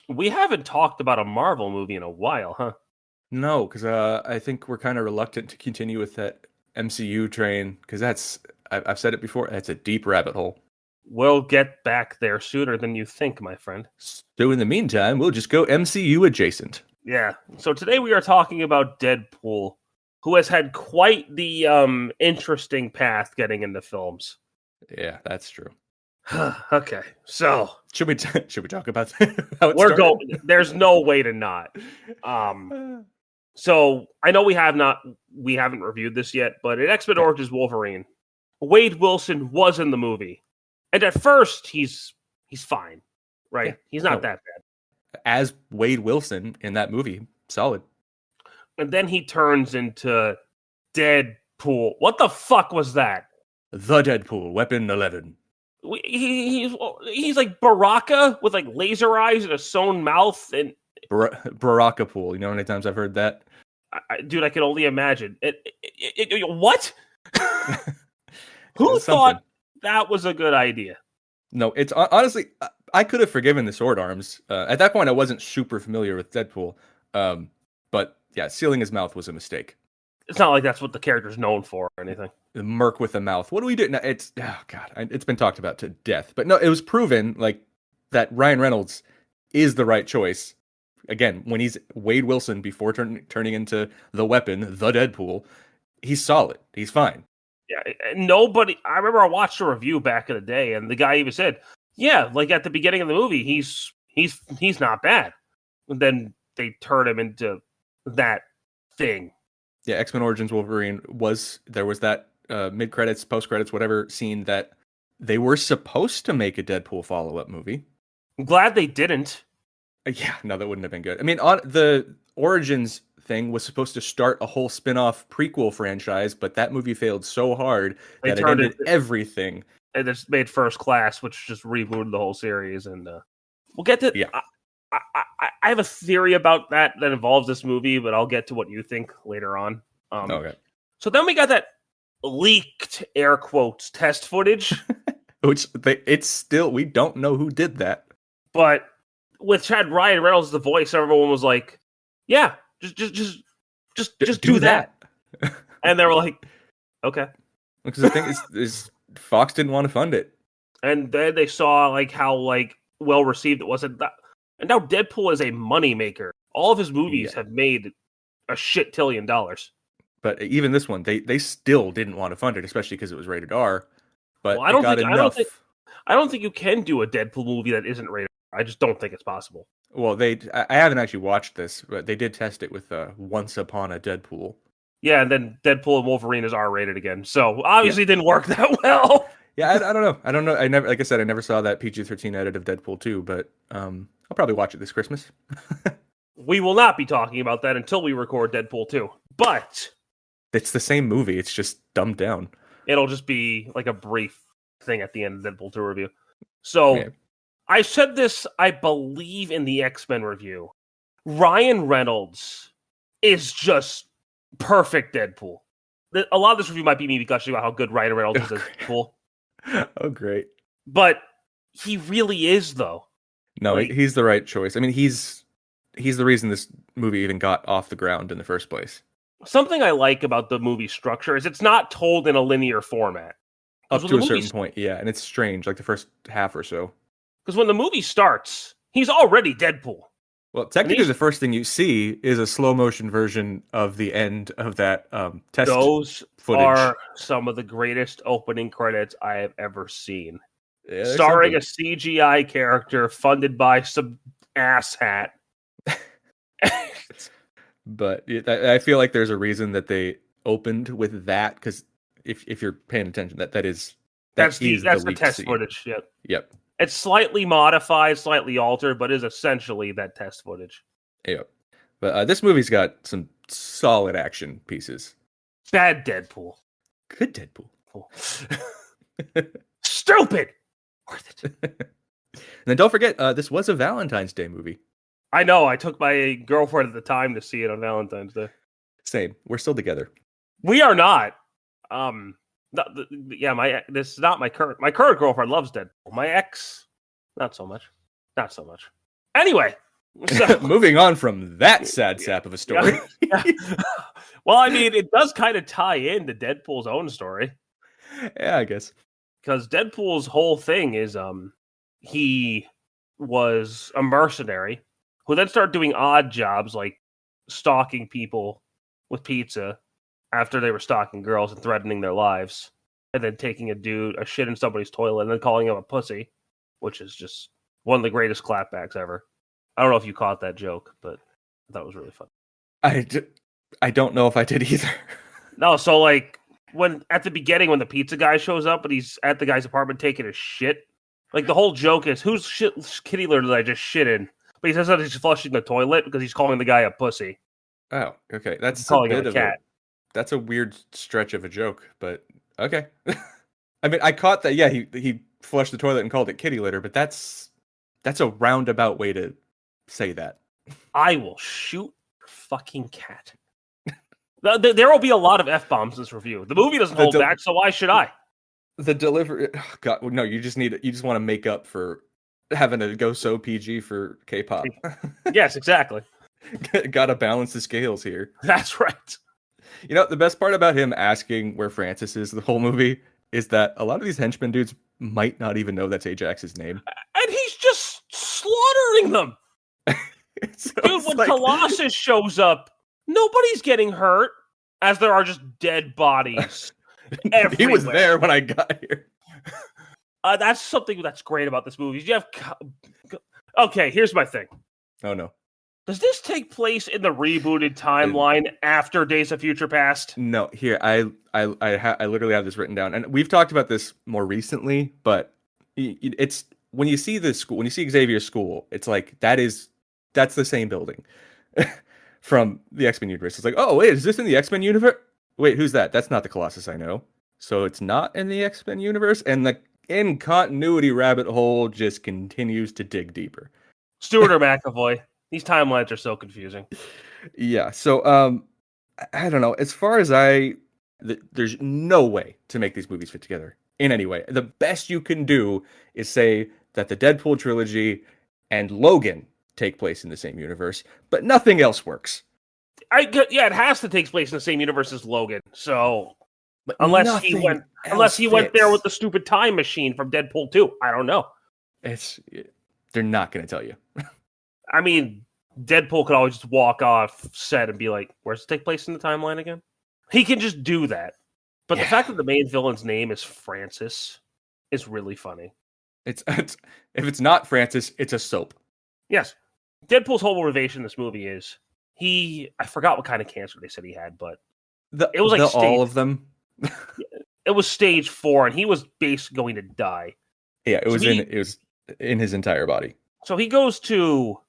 We haven't talked about a Marvel movie in a while, huh? No, because I think we're kind of reluctant to continue with that MCU train because I've said it before, that's a deep rabbit hole. We'll get back there sooner than you think, my friend. So in the meantime, we'll just go MCU adjacent. Yeah. So today we are talking about Deadpool, who has had quite the interesting path getting into films. Yeah, that's true. Okay, so Should we talk about how it we're started? going. There's no way to not. So I know we haven't reviewed this yet, but in X-Men Okay. Origins Wolverine, Wade Wilson was in the movie, and at first he's fine, right? Yeah, He's not no. that bad, As Wade Wilson in that movie, solid. and then he turns into Deadpool. What the fuck was that? The Deadpool, Weapon 11. He's like Baraka with like laser eyes and a sewn mouth, and Baraka Pool. You know how many times I've heard that? dude, I can only imagine. What? Who It's thought something. that was a good idea? No, it's honestly, I could have forgiven the sword arms. At that point, I wasn't super familiar with Deadpool. But yeah, sealing his mouth was a mistake. It's not like that's what the character's known for or anything. The Merc with a mouth. What do we do? No, it's oh god, it's been talked about to death. But no, it was proven like that Ryan Reynolds is the right choice. Again, when he's Wade Wilson before turning into the Weapon, the Deadpool, he's solid. He's fine. Yeah, nobody. I remember I watched a review back in the day, and the guy even said, "Yeah, like at the beginning of the movie, he's not bad." And then they turn him into that thing. Yeah, X-Men Origins Wolverine was that mid credits, post credits, whatever scene that they were supposed to make a Deadpool follow up movie. I'm glad they didn't. Yeah, no, that wouldn't have been good. I mean, on the Origins thing was supposed to start a whole spin-off prequel franchise, but that movie failed so hard They that it turned ended everything. and just made First Class, which just rebooted the whole series. And we'll get to. Yeah. I have a theory about that involves this movie, but I'll get to what you think later on. Okay. So then we got that leaked air quotes test footage, It's still, we don't know who did that. but with Chad Ryan Reynolds as the voice, everyone was like, "Yeah, just do that." And they were like, "Okay." Because the thing is Fox didn't want to fund it. And then they saw like how like well received it was, and now Deadpool is a moneymaker. All of his movies have made a shit $1 tillion. But even this one, they still didn't want to fund it, especially because it was rated R. But Well, I don't think you can do a Deadpool movie that isn't rated R. I just don't think it's possible. Well, I haven't actually watched this, but they did test it with Once Upon a Deadpool. Yeah, and then Deadpool and Wolverine is R rated again. So obviously it didn't work that well. Yeah, I don't know. I don't know. I never, like I said, I never saw that PG-13 edit of Deadpool 2, but I'll probably watch it this Christmas. We will not be talking about that until we record Deadpool 2. But it's the same movie. It's just dumbed down. it'll just be like a brief thing at the end of Deadpool 2 review. So yeah. I said this, I believe, in the X-Men review. Ryan Reynolds is just perfect Deadpool. A lot of this review might be me gushing about how good Ryan Reynolds is as Deadpool. Oh, great. But he really is, though. No, he's the right choice. I mean, he's the reason this movie even got off the ground in the first place. Something I like about the movie structure is it's not told in a linear format. Up to a certain point, yeah. And it's strange, like the first half or so. Because when the movie starts, he's already Deadpool. Well, technically, the first thing you see is a slow motion version of the end of that test Those footage. Are some of the greatest opening credits I have ever seen. Yeah, starring a CGI character funded by some asshat. But I feel like there's a reason that they opened with that, because if you're paying attention, that's the test scene. footage. Yep. It's slightly modified, slightly altered, but is essentially that test footage. Yep. But this movie's got some solid action pieces. Bad Deadpool. Good Deadpool. Stupid. Worth it. And then don't forget, this was a Valentine's Day movie. I know. I took my girlfriend at the time to see it on Valentine's Day. Same. We're still together. We are not. This is not my current girlfriend loves Deadpool. My ex, not so much. Anyway, So, moving on from that sad sap of a story. Yeah. Well, I mean, it does kind of tie into Deadpool's own story. Yeah, I guess. Because Deadpool's whole thing is he was a mercenary who then started doing odd jobs like stalking people with pizza after they were stalking girls and threatening their lives, and then taking a shit in somebody's toilet and then calling him a pussy, which is just one of the greatest clapbacks ever. I don't know if you caught that joke, but I thought it was really fun. I don't know if I did either. No, so like when at the beginning when the pizza guy shows up and he's at the guy's apartment taking a shit, like the whole joke is whose kitty litter did I just shit in? But he says that he's flushing the toilet because he's calling the guy a pussy. Oh, okay. That's calling him a cat. That's a weird stretch of a joke, but okay. I mean, I caught that. Yeah, he flushed the toilet and called it kitty litter, but that's a roundabout way to say that. I will shoot your fucking cat. There will be a lot of F-bombs in this review. The movie doesn't hold back, so why should I? The delivery... Oh, God, no, you just want to make up for having to go so PG for K-pop. Yes, exactly. Gotta balance the scales here. That's right. You know, the best part about him asking where Francis is the whole movie is that a lot of these henchmen dudes might not even know that's Ajax's name. And he's just slaughtering them. So dude, when Colossus shows up, nobody's getting hurt, as there are just dead bodies everywhere. He was there when I got here. That's something that's great about this movie. You have... Okay, here's my thing. Oh, no. Does this take place in the rebooted timeline after Days of Future Past? No, here, I literally have this written down. And we've talked about this more recently, but it's... When you see the school, when you see Xavier's school, it's like, that's the same building. From the X-Men universe. It's like, oh, wait, is this in the X-Men universe? Wait, who's that? That's not the Colossus I know. So it's not in the X-Men universe? And the in-continuity rabbit hole just continues to dig deeper. Stewart or McAvoy. These timelines are so confusing. Yeah, so, I don't know. As far as there's no way to make these movies fit together in any way. The best you can do is say that the Deadpool trilogy and Logan take place in the same universe, but nothing else works. It has to take place in the same universe as Logan. So unless he went there with the stupid time machine from Deadpool 2, I don't know. They're not going to tell you. I mean, Deadpool could always just walk off set and be like, "Where's it take place in the timeline again?" He can just do that. But the fact that the main villain's name is Francis is really funny. It's if it's not Francis, it's a soap. Yes. Deadpool's whole motivation in this movie is I forgot what kind of cancer they said he had, but it was like all of them. It was stage 4, and he was basically going to die. Yeah, it was in his entire body. So he goes to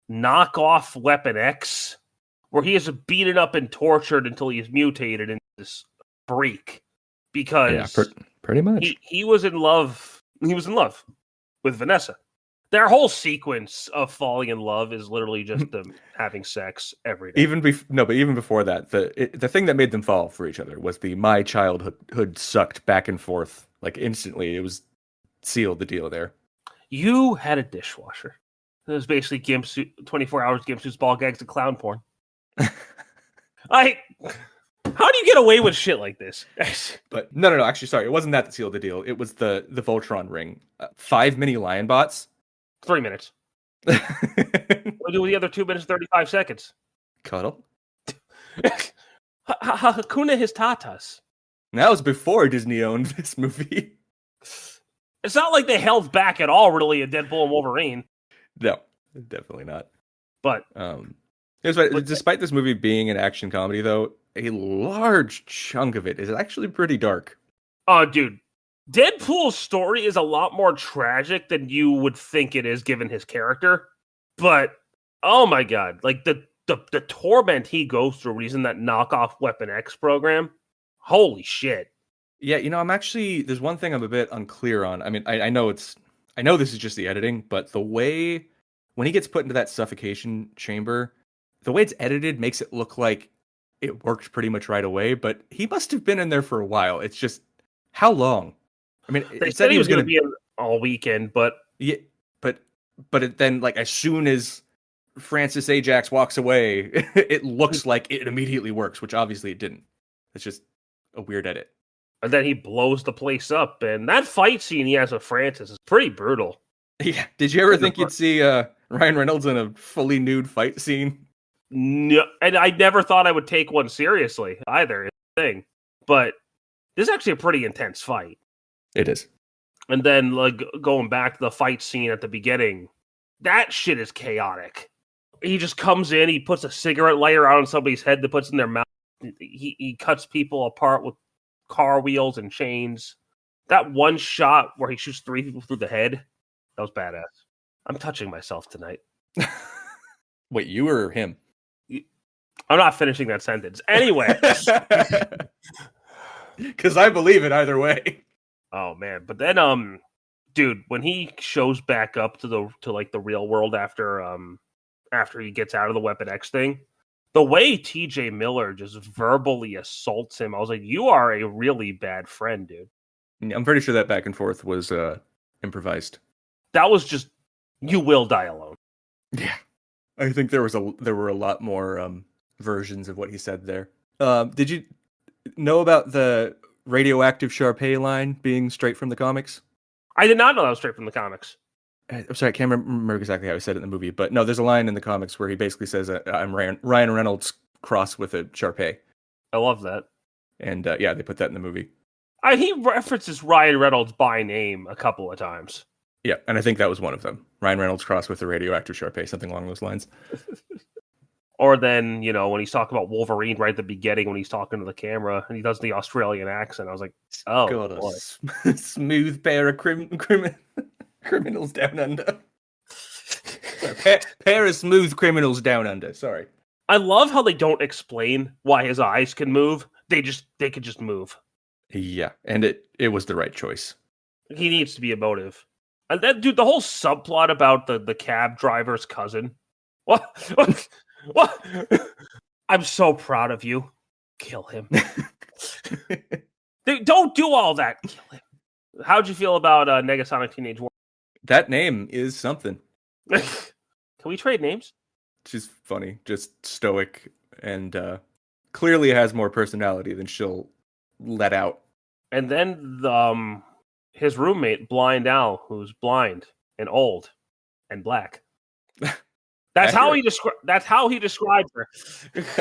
knock off Weapon X, where he is beaten up and tortured until he is mutated into this freak. Because pretty much he was in love. He was in love with Vanessa. Their whole sequence of falling in love is literally just them having sex every day. Even before that, the thing that made them fall for each other was the my childhood sucked back and forth like instantly. It was sealed the deal there. You had a dishwasher. It was basically Gimp suit, 24 hours Gimp suits, ball gags, and clown porn. How do you get away with shit like this? But no. Actually, sorry, it wasn't that sealed the deal. It was the Voltron ring. 5 mini lion bots. 3 minutes. We'll do the other 2 minutes, 35 seconds. Cuddle. Hakuna his tatas. And that was before Disney owned this movie. It's not like they held back at all, really, in Deadpool and Wolverine. No, definitely not. But despite this movie being an action comedy, though, a large chunk of it is actually pretty dark. Oh, dude. Deadpool's story is a lot more tragic than you would think it is, given his character. But, oh my god, like the torment he goes through when he's in that knockoff Weapon X program. Holy shit. Yeah, there's one thing I'm a bit unclear on. I mean, I know this is just the editing, but the way, when he gets put into that suffocation chamber, the way it's edited makes it look like it worked pretty much right away, but he must have been in there for a while. It's just, how long? I mean, they said he was going to be in all weekend, but yeah, but then like as soon as Francis Ajax walks away, it looks like it immediately works, which obviously it didn't. It's just a weird edit. And then he blows the place up. And that fight scene he has with Francis is pretty brutal. Yeah. Did you ever think you'd see Ryan Reynolds in a fully nude fight scene? No, and I never thought I would take one seriously either. Thing, but this is actually a pretty intense fight. It is. And then, like, going back to the fight scene at the beginning, that shit is chaotic. He just comes in, he puts a cigarette lighter out on somebody's head that puts in their mouth. He cuts people apart with car wheels and chains. That one shot where he shoots 3 people through the head, that was badass. I'm touching myself tonight. Wait, you or him? I'm not finishing that sentence. Anyway. Because I believe it either way. Oh, man. But then, dude, when he shows back up to the real world after he gets out of the Weapon X thing, the way TJ Miller just verbally assaults him, I was like, you are a really bad friend, dude. I'm pretty sure that back and forth was improvised. That was just, you will die alone. Yeah. I think there were a lot more versions of what he said there. Did you know about the radioactive Sharpay line being straight from the comics? I did not know that was straight from the comics. I'm sorry, I can't remember exactly how he said it in the movie, but no, there's a line in the comics where he basically says, I'm Ryan Reynolds crossed with a Sharpay. I love that. And yeah, they put that in the movie. He references Ryan Reynolds by name a couple of times. Yeah, and I think that was one of them. Ryan Reynolds crossed with a radioactive Sharpay, something along those lines. Or then, when he's talking about Wolverine right at the beginning, when he's talking to the camera, and he does the Australian accent, I was like, oh, God, a smooth pair of criminals down under. pair of smooth criminals down under, sorry. I love how they don't explain why his eyes can move. They could just move. Yeah, and it was the right choice. He needs to be emotive. And then, dude, the whole subplot about the cab driver's cousin. What? I'm so proud of you. Kill him. Don't do all that. Kill him. How'd you feel about Negasonic Teenage War? That name is something. Can we trade names? She's funny, just stoic, and clearly has more personality than she'll let out. And then his roommate, Blind Al, who's blind and old and black. That's how he describes her.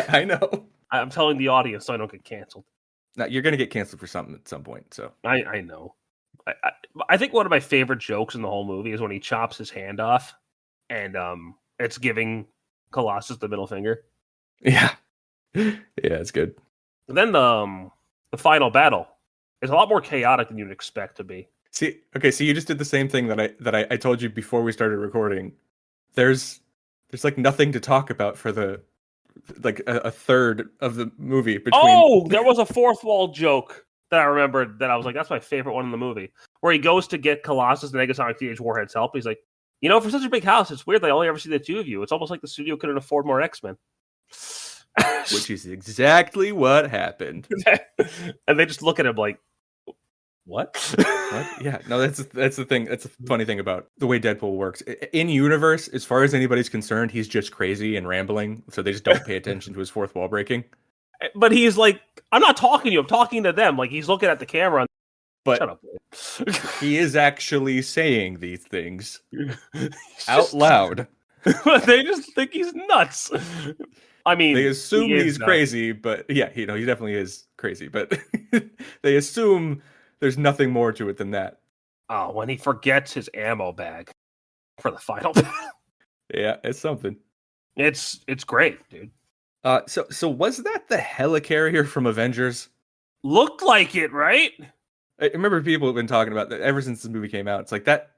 I know. I'm telling the audience so I don't get canceled. Now, you're going to get canceled for something at some point. So I know. I think one of my favorite jokes in the whole movie is when he chops his hand off, and it's giving Colossus the middle finger. Yeah, it's good. And then the final battle is a lot more chaotic than you'd expect to be. See, okay, so you just did the same thing that I told you before we started recording. There's like nothing to talk about for the a third of the movie. There was a fourth wall joke that I remembered that I was like, that's my favorite one in the movie, where he goes to get Colossus and Negasonic Teenage Warhead's help. He's like, for such a big house, it's weird that I only ever see the two of you. It's almost like the studio couldn't afford more X-Men. Which is exactly what happened. And they just look at him like, what? What? Yeah, no, that's the thing. That's the funny thing about the way Deadpool works. In universe, as far as anybody's concerned, he's just crazy and rambling, so they just don't pay attention to his fourth wall breaking. But he's like, I'm not talking to you, I'm talking to them. Like, he's looking at the camera. But shut up. He is actually saying these things out loud. They just think he's nuts. I mean, they assume he's crazy, but yeah, he definitely is crazy. But they assume there's nothing more to it than that. Oh, when he forgets his ammo bag for the final battle. Yeah, it's something. It's great, dude. So was that the helicarrier from Avengers? Looked like it, right? I remember people have been talking about that ever since this movie came out. It's like that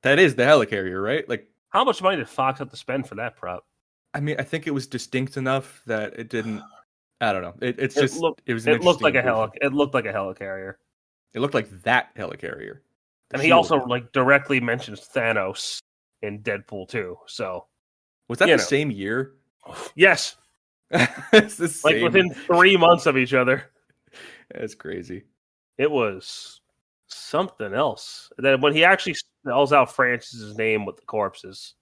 is the helicarrier, right? Like, how much money did Fox have to spend for that prop? I mean, I think it was distinct enough that it didn't. I don't know. It looked like a helicarrier. It looked like that helicarrier. And he also directly mentions Thanos in Deadpool 2. So was that the same year? Yes. It's the same. Within 3 months of each other. That's crazy. It was something else. And then when he actually spells out Francis's name with the corpses,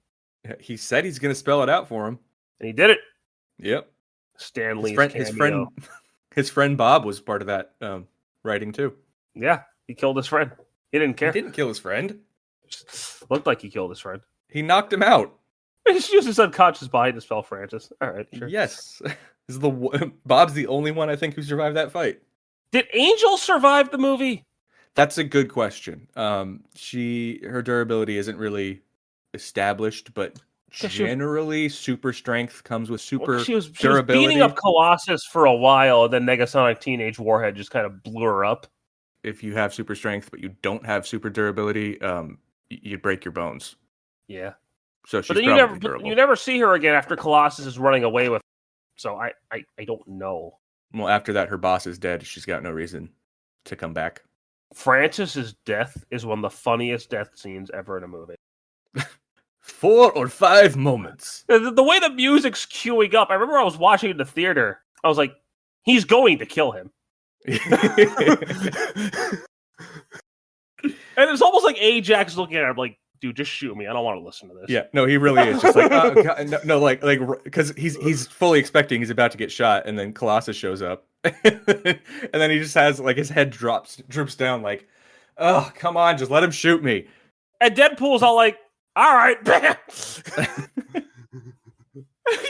He said he's going to spell it out for him. And he did it. Yep. Stanley's his friend Bob was part of that writing too. Yeah, he killed his friend. He didn't care. He didn't kill his friend. Looked like he killed his friend. He knocked him out. He just used his unconscious body to spell Francis. All right, sure. Yes. Bob's the only one I think who survived that fight. Did Angel survive the movie? That's a good question. Her durability isn't really established, but generally super strength comes with super she was durability. Beating up Colossus for a while, and then Negasonic Teenage Warhead just kind of blew her up. If you have super strength but you don't have super durability, you'd break your bones. Yeah. So she's durable. You never see her again after Colossus is running away with her. So I don't know. Well, after that, her boss is dead. She's got no reason to come back. Francis's death is one of the funniest death scenes ever in a movie. 4 or 5 moments. The way the music's queuing up, I remember I was watching in the theater. I was like, he's going to kill him. And it's almost like Ajax looking at him like, dude, just shoot me. I don't want to listen to this. Yeah, no, he really is just like, oh, God, no, like, because he's fully expecting he's about to get shot, and then Colossus shows up, and then he just has like his head droops down, like, oh, come on, just let him shoot me. And Deadpool's all like, all right, bam. He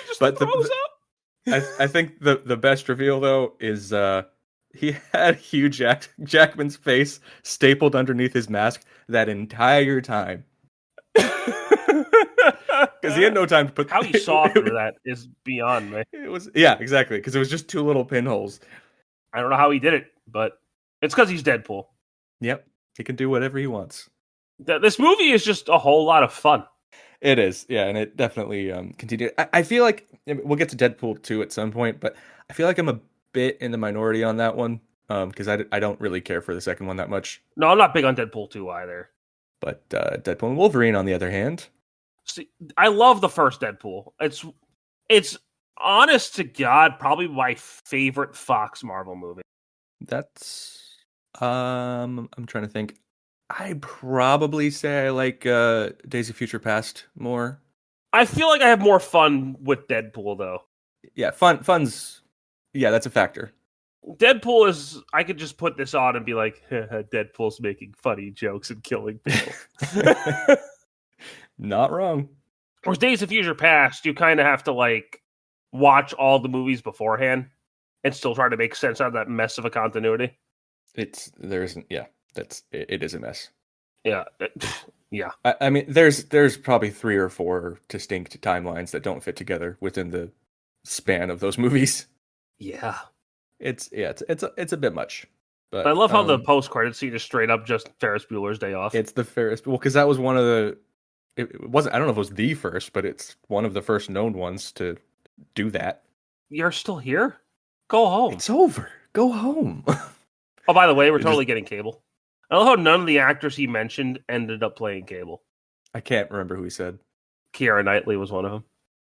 just throws up. I think the best reveal though is he had Hugh Jackman's face stapled underneath his mask that entire time. Because he had no time to put. How he saw through that is beyond me. It was exactly because it was just 2 little pinholes. I don't know how he did it, but it's because he's Deadpool. Yep, he can do whatever he wants. This movie is just a whole lot of fun. It is, yeah, and it definitely continued. I feel like we'll get to Deadpool 2 at some point, but I feel like I'm a bit in the minority on that one because I don't really care for the second one that much. No, I'm not big on Deadpool 2 either. But Deadpool and Wolverine, on the other hand. See, I love the first Deadpool. It's honest to God, probably my favorite Fox Marvel movie. That's I'm trying to think. I'd probably say I like Days of Future Past more. I feel like I have more fun with Deadpool though. Yeah, fun's that's a factor. Deadpool is, I could just put this on and be like, Deadpool's making funny jokes and killing people. Not wrong. Whereas Days of Future Past, you kind of have to like watch all the movies beforehand and still try to make sense out of that mess of a continuity. It is a mess. Yeah. Yeah. I mean, there's probably 3 or 4 distinct timelines that don't fit together within the span of those movies. Yeah. It's a bit much. But I love how the post-credit scene is straight up just Ferris Bueller's Day Off. It's the Ferris, because that was one of the. It wasn't. I don't know if it was the first, but it's one of the first known ones to do that. You're still here? Go home. It's over. Go home. Oh, by the way, we're totally getting Cable. I love how none of the actors he mentioned ended up playing Cable. I can't remember who he said. Keira Knightley was one of them.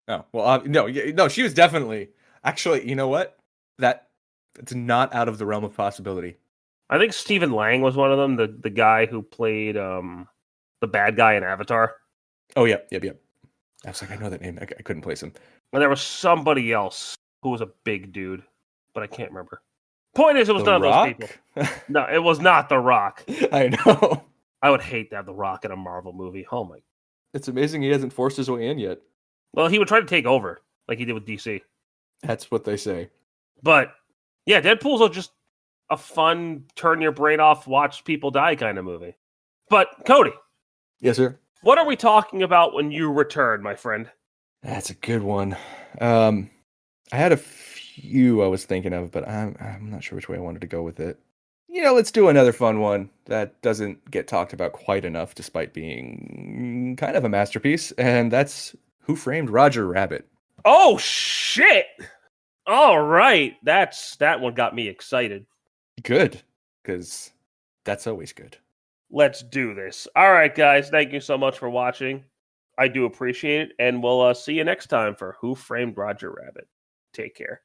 Oh well, no, she was definitely. Actually, you know what? It's not out of the realm of possibility. I think Stephen Lang was one of them, the guy who played the bad guy in Avatar. Oh, yep. I was like, I know that name. I couldn't place him. And there was somebody else who was a big dude, but I can't remember. Point is, it was none of those people. No, it was not The Rock. I know. I would hate to have The Rock in a Marvel movie. Oh my! It's amazing he hasn't forced his way in yet. Well, he would try to take over, like he did with DC. That's what they say. But yeah, Deadpool's just a fun, turn your brain off, watch people die kind of movie. But Cody. Yes, sir. What are we talking about when you return, my friend? That's a good one. I had a few I was thinking of, but I'm not sure which way I wanted to go with it. Let's do another fun one that doesn't get talked about quite enough, despite being kind of a masterpiece, and that's Who Framed Roger Rabbit. Oh, shit! All right. That one got me excited. Good, because that's always good. Let's do this. All right, guys. Thank you so much for watching. I do appreciate it, and we'll see you next time for Who Framed Roger Rabbit. Take care.